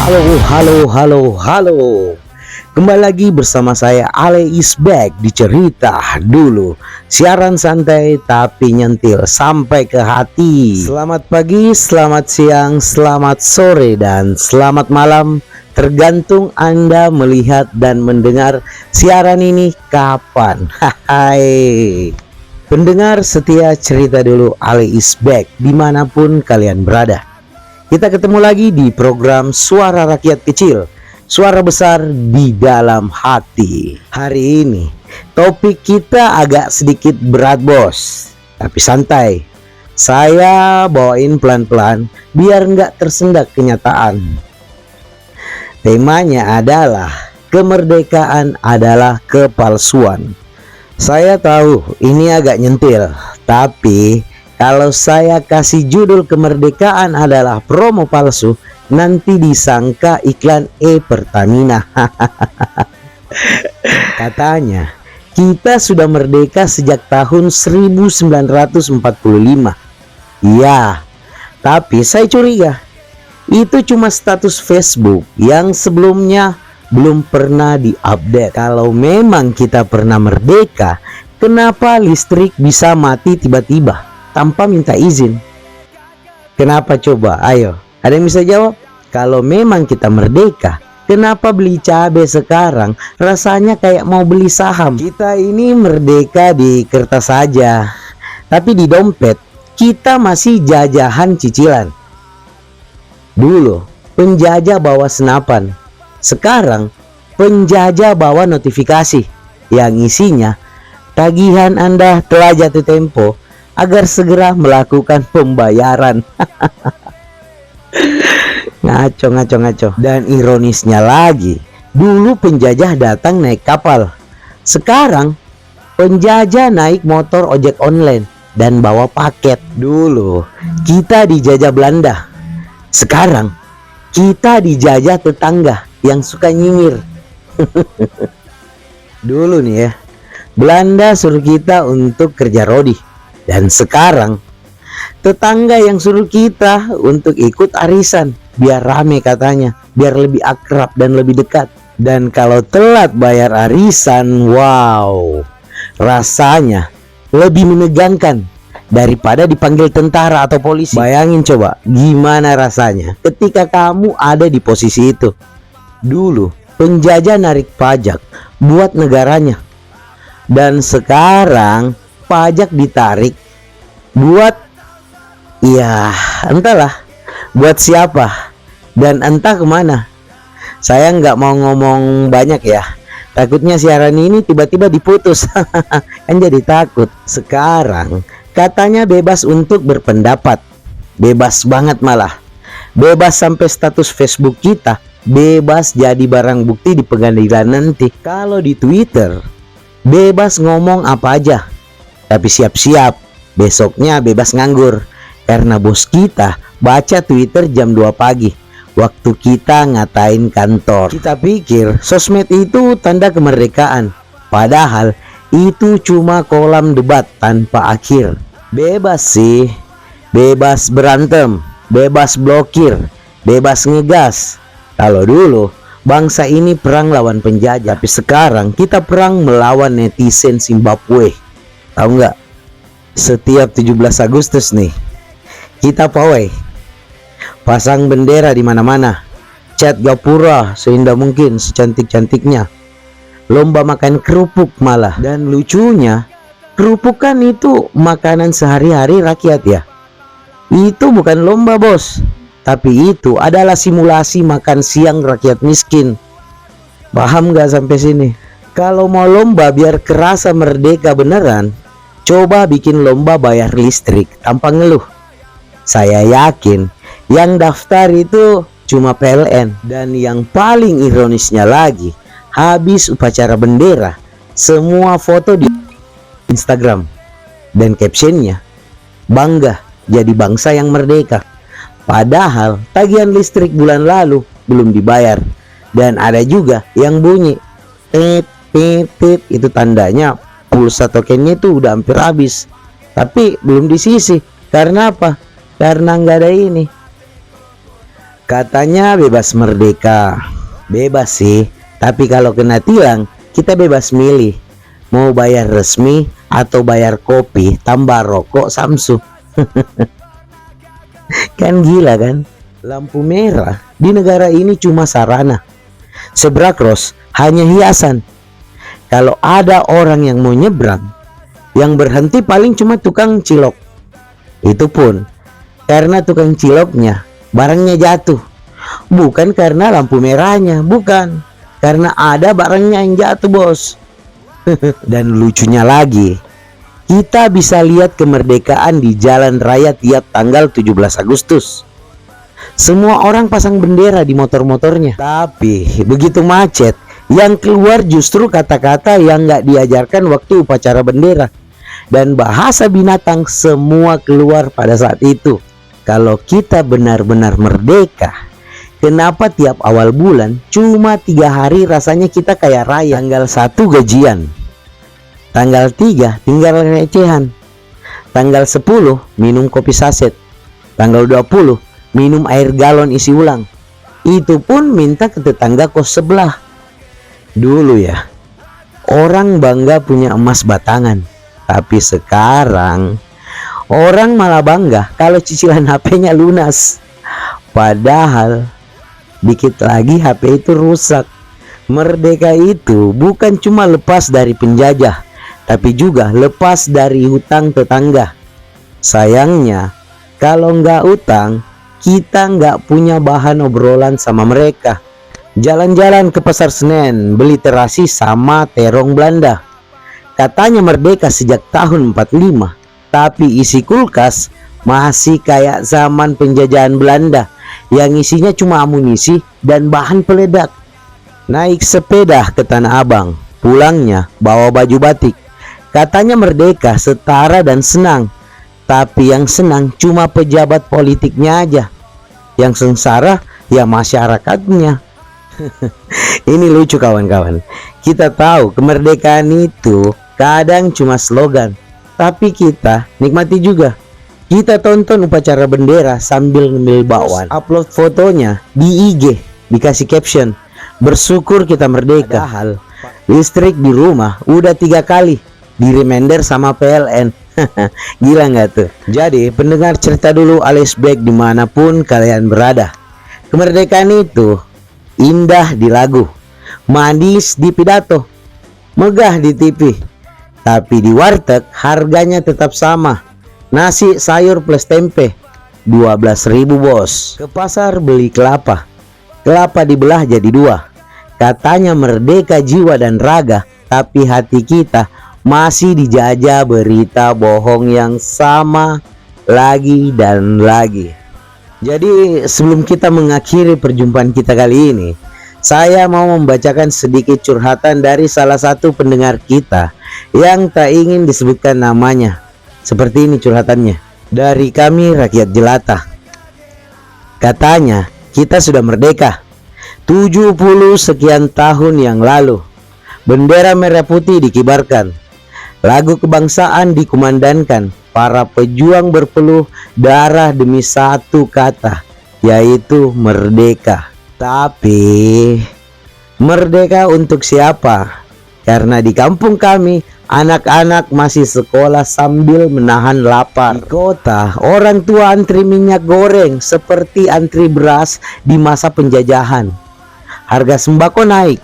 Halo. Kembali lagi bersama saya Ale is back di Cerita Dulu. Siaran santai tapi nyentil sampai ke hati. Selamat pagi, selamat siang, selamat sore, dan selamat malam. Tergantung Anda melihat dan mendengar siaran ini kapan. Hai. Pendengar setia Cerita Dulu, Ale is back dimanapun kalian berada. Kita ketemu lagi di program Suara Rakyat Kecil, suara besar di dalam hati. Hari ini topik kita agak sedikit berat bos, tapi santai. Saya bawain pelan-pelan biar nggak tersendak kenyataan. Temanya adalah kemerdekaan adalah kepalsuan. Saya tahu ini agak nyentil, tapi kalau saya kasih judul kemerdekaan adalah promo palsu, nanti disangka iklan Pertamina. Katanya kita sudah merdeka sejak tahun 1945. Iya, tapi saya curiga itu cuma status Facebook yang sebelumnya belum pernah diupdate. Kalau memang kita pernah merdeka, kenapa listrik bisa mati tiba-tiba tanpa minta izin? Kenapa coba? Ayo, ada yang bisa jawab? Kalau memang kita merdeka, kenapa beli cabai sekarang rasanya kayak mau beli saham? Kita ini merdeka di kertas saja, tapi di dompet kita masih jajahan cicilan. Dulu penjajah bawa senapan, sekarang penjajah bawa notifikasi yang isinya tagihan Anda telah jatuh tempo agar segera melakukan pembayaran. Ngaco. Dan ironisnya lagi, dulu penjajah datang naik kapal, sekarang penjajah naik motor ojek online dan bawa paket. Dulu kita dijajah Belanda, sekarang kita dijajah tetangga yang suka nyinyir. Dulu nih ya, Belanda suruh kita untuk kerja rodi, dan sekarang tetangga yang suruh kita untuk ikut arisan biar rame katanya, biar lebih akrab dan lebih dekat. Dan kalau telat bayar arisan, wow, rasanya lebih menegangkan daripada dipanggil tentara atau polisi. Bayangin coba gimana rasanya ketika kamu ada di posisi itu. Dulu penjajah narik pajak buat negaranya, dan sekarang pajak ditarik buat, ya entahlah buat siapa dan entah kemana. Saya nggak mau ngomong banyak ya, takutnya siaran ini tiba-tiba diputus. Kan jadi takut. Sekarang katanya bebas untuk berpendapat, bebas banget malah, bebas sampai status Facebook kita bebas jadi barang bukti di pengadilan nanti. Kalau di Twitter bebas ngomong apa aja, tapi siap-siap besoknya bebas nganggur karena bos kita baca Twitter jam 2 pagi waktu kita ngatain kantor. Kita pikir sosmed itu tanda kemerdekaan, padahal itu cuma kolam debat tanpa akhir. Bebas sih, bebas berantem, bebas blokir, bebas ngegas. Kalau dulu bangsa ini perang lawan penjajah, tapi sekarang kita perang melawan netizen Zimbabwe. Tahu nggak? Setiap 17 Agustus nih, kita pawai, pasang bendera di mana-mana, cat gapura seindah mungkin, secantik-cantiknya, lomba makan kerupuk malah. Dan lucunya, kerupuk kan itu makanan sehari-hari rakyat ya. Itu bukan lomba bos, tapi itu adalah simulasi makan siang rakyat miskin. Paham nggak sampai sini? Kalau mau lomba biar kerasa merdeka beneran, coba bikin lomba bayar listrik tanpa ngeluh. Saya yakin yang daftar itu cuma PLN. Dan yang paling ironisnya lagi, habis upacara bendera, semua foto di Instagram dan captionnya, bangga jadi bangsa yang merdeka. Padahal tagihan listrik bulan lalu belum dibayar. Dan ada juga yang bunyi tit, itu tandanya pulsa tokennya itu udah hampir habis, tapi belum disisi. Karena apa? Karena nggak ada ini. Katanya bebas merdeka. Bebas sih, tapi kalau kena tilang, kita bebas milih. Mau bayar resmi atau bayar kopi tambah rokok Samsu. Kan gila kan? Lampu merah di negara ini cuma sarana. Zebra cross hanya hiasan. Kalau ada orang yang mau nyebrang, yang berhenti paling cuma tukang cilok. Itu pun karena tukang ciloknya barangnya jatuh, bukan karena lampu merahnya, bukan, karena ada barangnya yang jatuh, bos. Dan lucunya lagi, kita bisa lihat kemerdekaan di jalan raya tiap tanggal 17 Agustus. Semua orang pasang bendera di motor-motornya, tapi begitu macet, yang keluar justru kata-kata yang nggak diajarkan waktu upacara bendera, dan bahasa binatang semua keluar pada saat itu. Kalau kita benar-benar merdeka, kenapa tiap awal bulan cuma 3 hari rasanya kita kayak raya? Tanggal 1 gajian, tanggal 3 tinggal recehan, tanggal 10 minum kopi saset, tanggal 20 minum air galon isi ulang. Itu pun minta ke tetangga kos sebelah. Dulu ya, orang bangga punya emas batangan, tapi sekarang orang malah bangga kalau cicilan HP-nya lunas. Padahal dikit lagi HP itu rusak. Merdeka itu bukan cuma lepas dari penjajah, tapi juga lepas dari hutang tetangga. Sayangnya kalau nggak utang, kita nggak punya bahan obrolan sama mereka. Jalan-jalan ke pasar Senen beli terasi sama terong Belanda. Katanya merdeka sejak tahun 45, tapi isi kulkas masih kayak zaman penjajahan Belanda yang isinya cuma amunisi dan bahan peledak. Naik sepeda ke Tanah Abang, pulangnya bawa baju batik. Katanya merdeka setara dan senang, tapi yang senang cuma pejabat politiknya aja, yang sengsara ya masyarakatnya. Ini lucu kawan-kawan. Kita tahu kemerdekaan itu kadang cuma slogan, tapi kita nikmati juga. Kita tonton upacara bendera sambil ngemil bakwan, upload fotonya di IG, dikasih caption, bersyukur kita merdeka. Padahal listrik di rumah udah 3 kali di reminder sama PLN. Gila nggak tuh? Jadi pendengar cerita dulu alias back dimanapun kalian berada, kemerdekaan itu indah di lagu, manis di pidato, megah di TV, tapi di warteg harganya tetap sama. Nasi sayur plus tempe 12.000 bos. Ke pasar beli kelapa, kelapa dibelah jadi 2. Katanya merdeka jiwa dan raga, tapi hati kita masih dijajah berita bohong yang sama lagi dan lagi. Jadi sebelum kita mengakhiri perjumpaan kita kali ini, saya mau membacakan sedikit curhatan dari salah satu pendengar kita yang tak ingin disebutkan namanya. Seperti ini curhatannya dari kami rakyat jelata. Katanya kita sudah merdeka 70 sekian tahun yang lalu. Bendera merah putih dikibarkan, lagu kebangsaan dikumandangkan, para pejuang berpeluh darah demi satu kata, yaitu merdeka. Tapi merdeka untuk siapa? Karena di kampung kami anak-anak masih sekolah sambil menahan lapar. Di kota orang tua antri minyak goreng seperti antri beras di masa penjajahan. Harga sembako naik,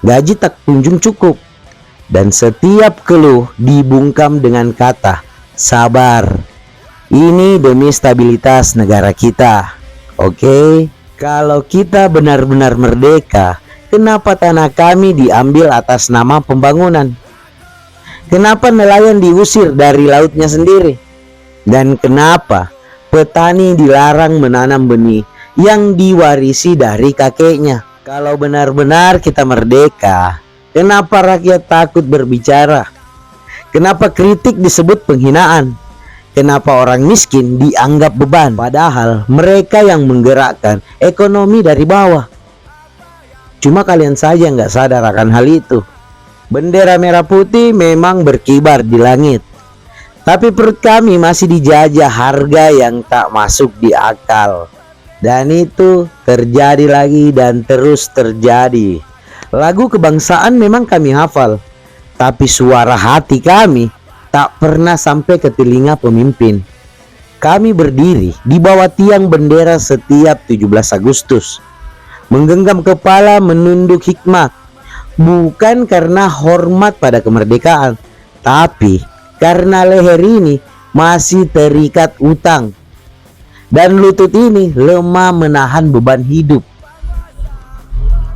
gaji tak kunjung cukup, dan setiap keluh dibungkam dengan kata sabar. Ini demi stabilitas negara kita. Oke? Kalau kita benar-benar merdeka, kenapa tanah kami diambil atas nama pembangunan? Kenapa nelayan diusir dari lautnya sendiri? Dan kenapa petani dilarang menanam benih yang diwarisi dari kakeknya? Kalau benar-benar kita merdeka, kenapa rakyat takut berbicara? Kenapa kritik disebut penghinaan? Kenapa orang miskin dianggap beban? Padahal mereka yang menggerakkan ekonomi dari bawah. Cuma kalian saja nggak sadar akan hal itu. Bendera merah putih memang berkibar di langit, tapi perut kami masih dijajah harga yang tak masuk di akal. Dan itu terjadi lagi dan terus terjadi. Lagu kebangsaan memang kami hafal, tapi suara hati kami tak pernah sampai ke telinga pemimpin. Kami berdiri di bawah tiang bendera setiap 17 Agustus, menggenggam kepala menunduk hikmat, bukan karena hormat pada kemerdekaan, tapi karena leher ini masih terikat utang dan lutut ini lemah menahan beban hidup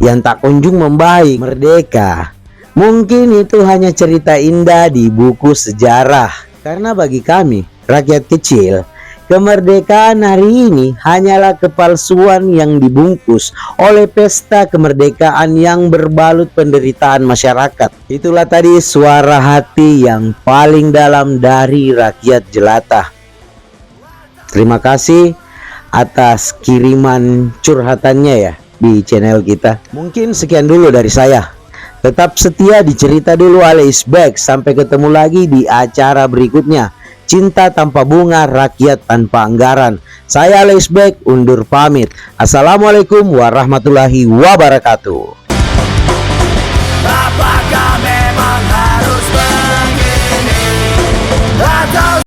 yang tak kunjung membaik. Merdeka mungkin itu hanya cerita indah di buku sejarah, karena bagi kami rakyat kecil, kemerdekaan hari ini hanyalah kepalsuan yang dibungkus oleh pesta kemerdekaan yang berbalut penderitaan masyarakat. Itulah tadi suara hati yang paling dalam dari rakyat jelata. Terima kasih atas kiriman curhatannya ya di channel kita. Mungkin sekian dulu dari saya. Tetap setia di Cerita Dulu alias Back. Sampai ketemu lagi di acara berikutnya. Cinta tanpa bunga, rakyat tanpa anggaran. Saya alias Back undur pamit. Assalamualaikum warahmatullahi wabarakatuh.